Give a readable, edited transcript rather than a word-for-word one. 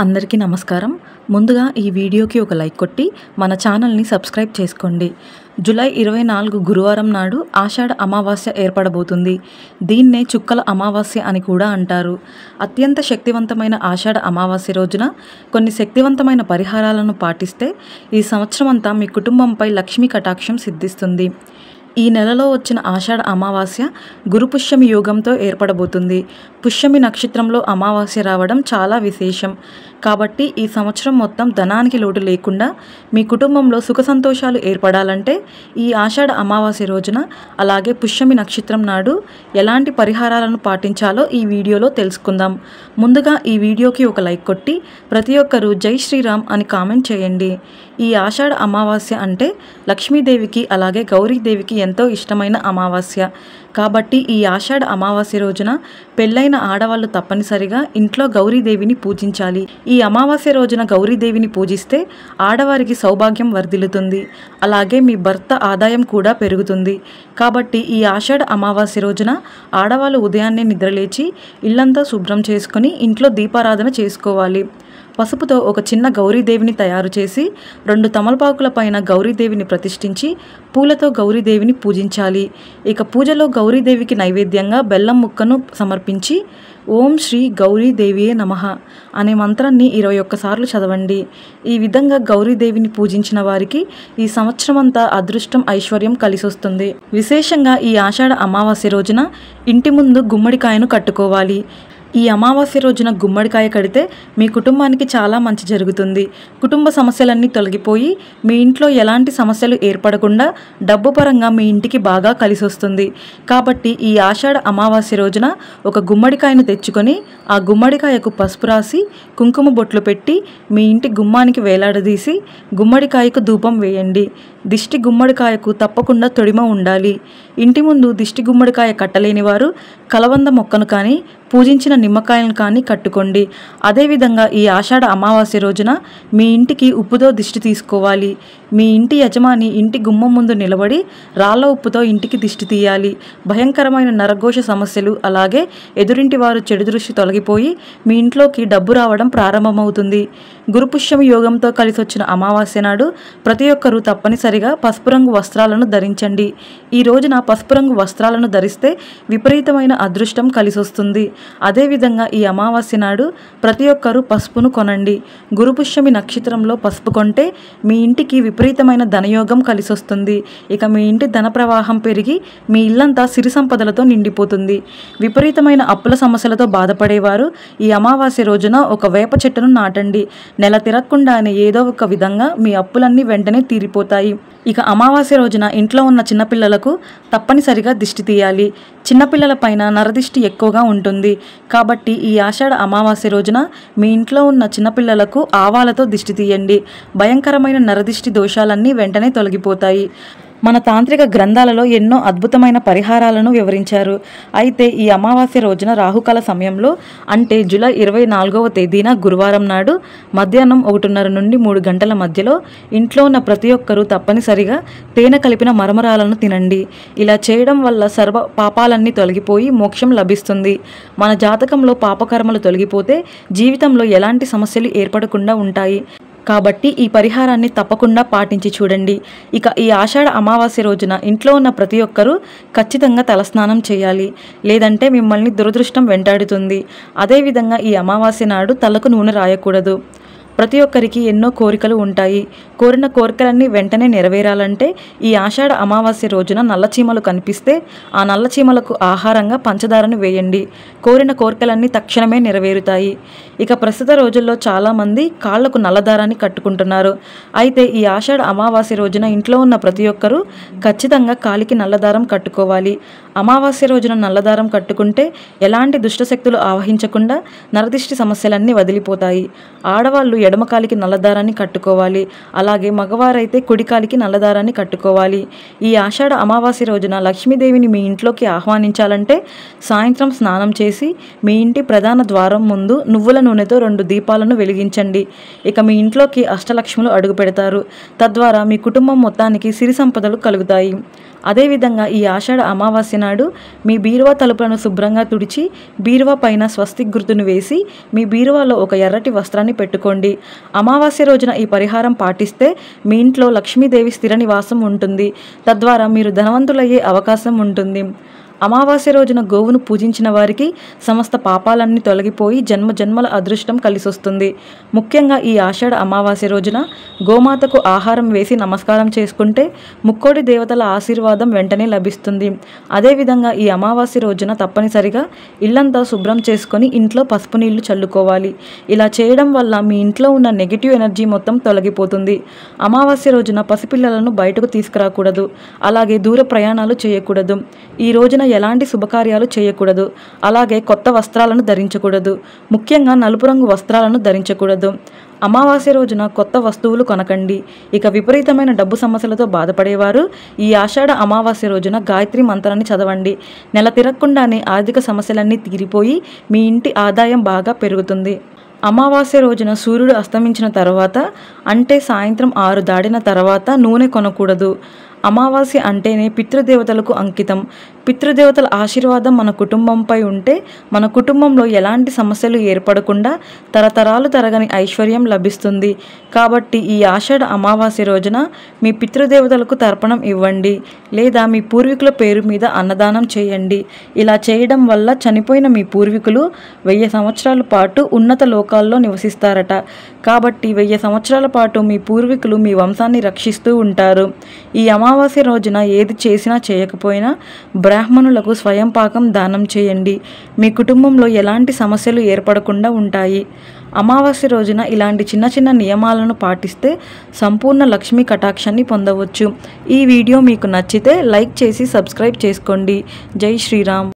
అందరికీ నమస్కారం. ముందుగా ఈ వీడియోకి ఒక లైక్ కొట్టి మన ఛానల్ని సబ్స్క్రైబ్ చేసుకోండి. జూలై 24 గురువారం నాడు ఆషాఢ అమావాస్య ఏర్పడబోతుంది. దీన్నే చుక్కల అమావాస్య అని కూడా అంటారు. అత్యంత శక్తివంతమైన ఆషాఢ అమావాస్య రోజున కొన్ని శక్తివంతమైన పరిహారాలను పాటిస్తే ఈ సంవత్సరం అంతా మీ కుటుంబంపై లక్ష్మీ కటాక్షం సిద్ధిస్తుంది. ఈ నెలలో వచ్చిన ఆషాఢ అమావాస్య గురు పుష్యమి యోగంతో ఏర్పడబోతుంది. పుష్యమి నక్షత్రంలో అమావాస్య రావడం చాలా విశేషం. కాబట్టి ఈ సంవత్సరం మొత్తం ధనానికి లోటు లేకుండా మీ కుటుంబంలో సుఖ సంతోషాలు ఏర్పడాలంటే ఈ ఆషాఢ అమావాస్య రోజున అలాగే పుష్యమి నక్షత్రం నాడు ఎలాంటి పరిహారాలను పాటించాలో ఈ వీడియోలో తెలుసుకుందాం. ముందుగా ఈ వీడియోకి ఒక లైక్ కొట్టి ప్రతి ఒక్కరూ జై శ్రీరామ్ అని కామెంట్ చేయండి. ఈ ఆషాఢ అమావాస్య అంటే లక్ష్మీదేవికి అలాగే గౌరీదేవికి ఎంతో ఇష్టమైన అమావాస్య. కాబట్టి ఈ ఆషాఢ అమావాస్య రోజున పెళ్ళైన ఆడవాళ్ళు తప్పనిసరిగా ఇంట్లో గౌరీదేవిని పూజించాలి. ఈ అమావాస్య రోజున గౌరీదేవిని పూజిస్తే ఆడవారికి సౌభాగ్యం వర్ధిల్లుతుంది. అలాగే మీ భర్త ఆదాయం కూడా పెరుగుతుంది. కాబట్టి ఈ ఆషాఢ అమావాస్య రోజున ఆడవాళ్ళు ఉదయాన్నే నిద్రలేచి ఇల్లంతా శుభ్రం చేసుకొని ఇంట్లో దీపారాధన చేసుకోవాలి. పసుపుతో ఒక చిన్న గౌరీదేవిని తయారు చేసి 2 తమలపాకుల పైన గౌరీదేవిని ప్రతిష్ఠించి పూలతో గౌరీదేవిని పూజించాలి. ఇక పూజలో గౌరీదేవికి నైవేద్యంగా బెల్లం ముక్కను సమర్పించి ఓం శ్రీ గౌరీదేవియే నమః అనే మంత్రాన్ని 21 సార్లు చదవండి. ఈ విధంగా గౌరీదేవిని పూజించిన వారికి ఈ సంవత్సరం అంతా అదృష్టం ఐశ్వర్యం కలిసొస్తుంది. విశేషంగా ఈ ఆషాఢ అమావాస్య రోజున ఇంటి ముందు గుమ్మడికాయను కట్టుకోవాలి. ఈ అమావాస్య రోజున గుమ్మడికాయ కడితే మీ కుటుంబానికి చాలా మంచి జరుగుతుంది. కుటుంబ సమస్యలన్నీ తొలగిపోయి మీ ఇంట్లో ఎలాంటి సమస్యలు ఏర్పడకుండా డబ్బు పరంగా మీ ఇంటికి బాగా కలిసి వస్తుంది. కాబట్టి ఈ ఆషాఢ అమావాస్య రోజున ఒక గుమ్మడికాయను తెచ్చుకొని ఆ గుమ్మడికాయకు పసుపు రాసి కుంకుమ బొట్లు పెట్టి మీ ఇంటి గుమ్మానికి వేలాడదీసి గుమ్మడికాయకు ధూపం వేయండి. దిష్టి గుమ్మడికాయకు తప్పకుండా తొడిమ ఉండాలి. ఇంటి ముందు దిష్టి గుమ్మడికాయ కట్టలేని వారు కలవంద మొక్కను కానీ పూజించిన నిమ్మకాయలను కానీ కట్టుకోండి. అదేవిధంగా ఈ ఆషాఢ అమావాస్య రోజున మీ ఇంటికి ఉప్పుతో దిష్టి తీసుకోవాలి. మీ ఇంటి యజమాని ఇంటి గుమ్మం ముందు నిలబడి రాళ్ళ ఉప్పుతో ఇంటికి దిష్టి తీయాలి. భయంకరమైన నరఘోష సమస్యలు అలాగే ఎదురింటి వారు చెడు దృష్టి తొలగిపోయి మీ ఇంట్లోకి డబ్బు రావడం ప్రారంభమవుతుంది. గురుపుష్యమి యోగంతో కలిసి వచ్చిన అమావాస్య నాడు ప్రతి ఒక్కరూ తప్పనిసరిగా పసుపు రంగు వస్త్రాలను ధరించండి. ఈ రోజున పసుపు రంగు వస్త్రాలను ధరిస్తే విపరీతమైన అదృష్టం కలిసొస్తుంది. అదేవిధంగా ఈ అమావాస్య నాడు ప్రతి ఒక్కరూ పసుపును కొనండి. గురుపుష్యమి నక్షత్రంలో పసుపు కొంటే మీ ఇంటికి విపరీతమైన ధనయోగం కలిసొస్తుంది. ఇక మీ ఇంటి ధన ప్రవాహం పెరిగి మీ ఇల్లంతా సిరి సంపదలతో నిండిపోతుంది. విపరీతమైన అప్పుల సమస్యలతో బాధపడేవారు ఈ అమావాస్య రోజున ఒక వేప చెట్టును నాటండి. నెల తిరగకుండానే ఏదో ఒక విధంగా మీ అప్పులన్నీ వెంటనే తీరిపోతాయి. ఇక అమావాస్య రోజున ఇంట్లో ఉన్న చిన్నపిల్లలకు తప్పనిసరిగా దిష్టి తీయాలి. చిన్నపిల్లల పైన నరదిష్టి ఎక్కువగా ఉంటుంది. కాబట్టి ఈ ఆషాఢ అమావాస్య రోజున మీ ఇంట్లో ఉన్న చిన్నపిల్లలకు ఆవాలతో దిష్టి తీయండి. భయంకరమైన నరదిష్టి దోషాలన్నీ వెంటనే తొలగిపోతాయి. మన తాంత్రిక గ్రంథాలలో ఎన్నో అద్భుతమైన పరిహారాలను వివరించారు. అయితే ఈ అమావాస్య రోజున రాహుకాల సమయంలో అంటే జూలై 24వ తేదీన గురువారం నాడు మధ్యాహ్నం 1:30 నుండి 3 గంటల మధ్యలో ఇంట్లో ఉన్న ప్రతి ఒక్కరూ తప్పనిసరిగా తేనె కలిపిన మరమరాలను తినండి. ఇలా చేయడం వల్ల సర్వ పాపాలన్నీ తొలగిపోయి మోక్షం లభిస్తుంది. మన జాతకంలో పాపకర్మలు తొలగిపోతే జీవితంలో ఎలాంటి సమస్యలు ఏర్పడకుండా ఉంటాయి. కాబట్టి ఈ పరిహారాన్ని తప్పకుండా పాటించి చూడండి. ఇక ఈ ఆషాఢ అమావాస్య రోజున ఇంట్లో ఉన్న ప్రతి ఒక్కరూ ఖచ్చితంగా తలస్నానం చేయాలి. లేదంటే మిమ్మల్ని దురదృష్టం వెంటాడుతుంది. అదేవిధంగా ఈ అమావాస్య నాడు తలకు నూనె రాయకూడదు. ప్రతి ఒక్కరికి ఎన్నో కోరికలు ఉంటాయి. కోరిన కోరికలన్నీ వెంటనే నెరవేరాలంటే ఈ ఆషాఢ అమావాస్య రోజున నల్లచీమలు కనిపిస్తే ఆ నల్లచీమలకు ఆహారంగా పంచదారను వేయండి. కోరిన కోరికలన్నీ తక్షణమే నెరవేరుతాయి. ఇక ప్రస్తుత రోజుల్లో చాలామంది కాళ్లకు నల్లదారాన్ని కట్టుకుంటున్నారు. అయితే ఈ ఆషాఢ అమావాస్య రోజున ఇంట్లో ఉన్న ప్రతి ఒక్కరూ ఖచ్చితంగా కాలికి నల్లదారం కట్టుకోవాలి. అమావాస్య రోజున నల్లదారం కట్టుకుంటే ఎలాంటి దుష్టశక్తులు ఆవహించకుండా నరదిష్టి సమస్యలన్నీ వదిలిపోతాయి. ఆడవాళ్ళు ఎడమకాలికి నల్లదారాన్ని కట్టుకోవాలి. అలాగే మగవారైతే కుడికాలికి నల్లదారాన్ని కట్టుకోవాలి. ఈ ఆషాఢ అమావాస్య రోజున లక్ష్మీదేవిని మీ ఇంట్లోకి ఆహ్వానించాలంటే సాయంత్రం స్నానం చేసి మీ ఇంటి ప్రధాన ద్వారం ముందు నువ్వుల నూనెతో 2 దీపాలను వెలిగించండి. ఇక మీ ఇంట్లోకి అష్టలక్ష్ములు అడుగు పెడతారు. తద్వారా మీ కుటుంబం మొత్తానికి సిరి సంపదలు కలుగుతాయి. అదేవిధంగా ఈ ఆషాఢ అమావాస్య నాడు మీ బీరువా తలుపులను శుభ్రంగా తుడిచి బీరువా పైన స్వస్తిక్ గుర్తును వేసి మీ బీరువాలో ఒక ఎర్రటి వస్త్రాన్ని పెట్టుకోండి. అమావాస్య రోజున ఈ పరిహారం పాటిస్తే మీ ఇంట్లో లక్ష్మీదేవి స్థిర నివాసం ఉంటుంది. తద్వారా మీరు ధనవంతులయ్యే అవకాశం ఉంటుంది. అమావాస్య రోజున గోవును పూజించిన వారికి సమస్త పాపాలన్నీ తొలగిపోయి జన్మ జన్మల అదృష్టం కలిసొస్తుంది. ముఖ్యంగా ఈ ఆషాఢ అమావాస్య రోజున గోమాతకు ఆహారం వేసి నమస్కారం చేసుకుంటే ముక్కోటి దేవతల ఆశీర్వాదం వెంటనే లభిస్తుంది. అదేవిధంగా ఈ అమావాస్య రోజున తప్పనిసరిగా ఇల్లంతా శుభ్రం చేసుకొని ఇంట్లో పసుపు నీళ్లు చల్లుకోవాలి. ఇలా చేయడం వల్ల మీ ఇంట్లో ఉన్న నెగిటివ్ ఎనర్జీ మొత్తం తొలగిపోతుంది. అమావాస్య రోజున పసిపిల్లలను బయటకు తీసుకురాకూడదు. అలాగే దూర ప్రయాణాలు చేయకూడదు. ఈ రోజున ఎలాంటి శుభకార్యాలు చేయకూడదు. అలాగే కొత్త వస్త్రాలను ధరించకూడదు. ముఖ్యంగా నలుపు రంగు వస్త్రాలను ధరించకూడదు. అమావాస్య రోజున కొత్త వస్తువులు కొనకండి. ఇక విపరీతమైన డబ్బు సమస్యలతో బాధపడేవారు ఈ ఆషాఢ అమావాస్య రోజున గాయత్రి మంత్రాన్ని చదవండి. నెల తిరగకుండానే ఆర్థిక సమస్యలన్నీ తీరిపోయి మీ ఇంటి ఆదాయం బాగా పెరుగుతుంది. అమావాస్య రోజున సూర్యుడు అస్తమించిన తర్వాత అంటే సాయంత్రం 6 దాటిన తర్వాత నూనె కొనకూడదు. అమావాస్య అంటేనే పితృదేవతలకు అంకితం. పితృదేవతల ఆశీర్వాదం మన కుటుంబంపై ఉంటే మన కుటుంబంలో ఎలాంటి సమస్యలు ఏర్పడకుండా తరతరాలు తరగని ఐశ్వర్యం లభిస్తుంది. కాబట్టి ఈ ఆషాఢ అమావాస్య రోజున మీ పితృదేవతలకు తర్పణం ఇవ్వండి లేదా మీ పూర్వీకుల పేరు మీద అన్నదానం చేయండి. ఇలా చేయడం వల్ల చనిపోయిన మీ పూర్వీకులు 1000 సంవత్సరాల పాటు ఉన్నత లోకాల్లో నివసిస్తారట. కాబట్టి 1000 సంవత్సరాల పాటు మీ పూర్వీకులు మీ వంశాన్ని రక్షిస్తూ ఉంటారు. ఈ అమావాస్య రోజున ఏది చేసినా చేయకపోయినా బ్రాహ్మణులకు స్వయం పాకం దానం చేయండి. మీ కుటుంబంలో ఎలాంటి సమస్యలు ఏర్పడకుండా ఉంటాయి. అమావాస్య రోజున ఇలాంటి చిన్న చిన్న నియమాలను పాటిస్తే సంపూర్ణ లక్ష్మీ కటాక్షాన్ని పొందవచ్చు. ఈ వీడియో మీకు నచ్చితే లైక్ చేసి సబ్స్క్రైబ్ చేసుకోండి. జై శ్రీరామ్.